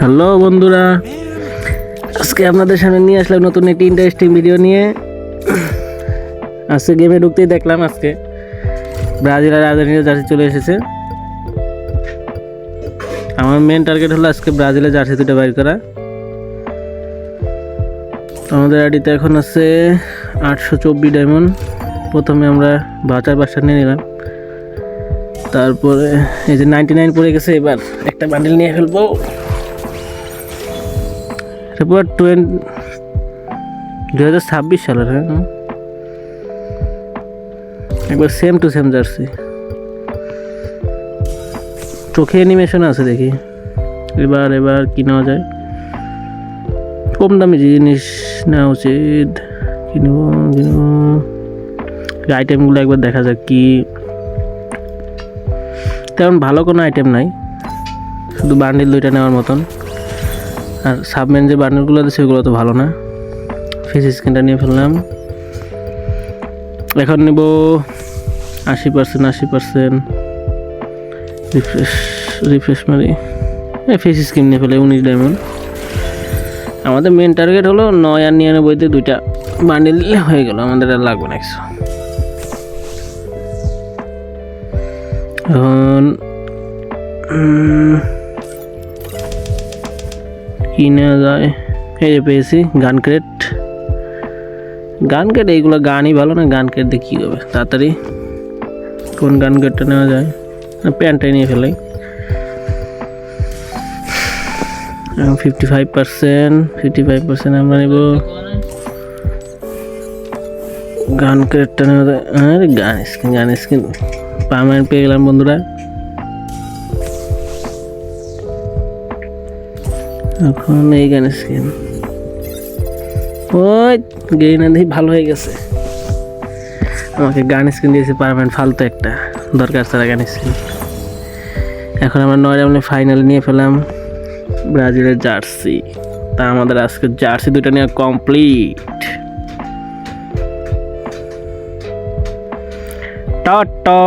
Hello বন্ধুরা, আজকে আপনাদের সামনে নিয়ে আসলাম নতুন একটি ইন্টারেস্টিং ভিডিও নিয়ে। আজকে গেমে ঢুকতেই দেখলাম আজকে ব্রাজিল আর আর্জেন্টিনা জার্সি চলে এসেছে। আমার মেন টার্গেট হলো আজকে ব্রাজিলের জার্সি দুটো বাইর করা। আমাদের আইডিতে এখন আছে 824 ডায়মন্ড। প্রথমে আমরা বাচার বাসা নিয়ে নিলাম, তারপরে এই যে 99 পড়ে গেছে। এবার একটা বান্ডেল নিয়ে ফেলবো। এরপর 2026 সালের, হ্যাঁ, একবার সেম টু সেম জার্সি, চোখে অ্যানিমেশন আছে। দেখি এবার কি নেওয়া যায়। কম দামি জিনিস নেওয়া উচিত। কিনবো আইটেমগুলো একবার দেখা যাক। কি তেমন ভালো কোনো আইটেম নাই, শুধু বান্ডিল দুইটা নেওয়ার মতন। আর সাবমেন যে বান্ডিলগুলো আছে সেগুলো তো ভালো না। ফেস স্ক্রিনটা নিয়ে ফেললাম। এখন নেব 80%। রিফ্রেশ মারি। ফেস স্ক্রিন নিয়ে ফেলে 19 ডায়মন্ড। আমাদের মেন টার্গেট হলো 9 আর 99-তে দুইটা বান্ডিল হয়ে গেল, আমাদের আর লাগবে না কিছু। এখন কি নেওয়া যায়? এই যে পেয়েছি গান ক্রেট। এইগুলো গানই ভালো না, গান ক্রেট দিয়ে কী হবে তাড়াতাড়ি। কোন গান ক্রেটটা নেওয়া যায়? প্যান্টটাই নিয়ে ফেলাই। 55% আমরা নেব। গান ক্রেটটা নেওয়া যায়। আরে গান স্কিন পার্মানেন্ট পেয়ে গেলাম বন্ধুরা। এখন এই গান স্কিন ওই গেইনা দিয়ে ভালো হয়ে গেছে। আমাকে গান স্কিন দিয়েছে পার্মানেন্ট, ফালতু একটা দরকার ছাড়া গান স্কিন। এখন আমরা 9 ডায়মন্ডে ফাইনাল নিয়ে ফেলাম ব্রাজিলের জার্সি। তা আমাদের আজকে জার্সি দুটো নেওয়া কমপ্লিট। টাটা।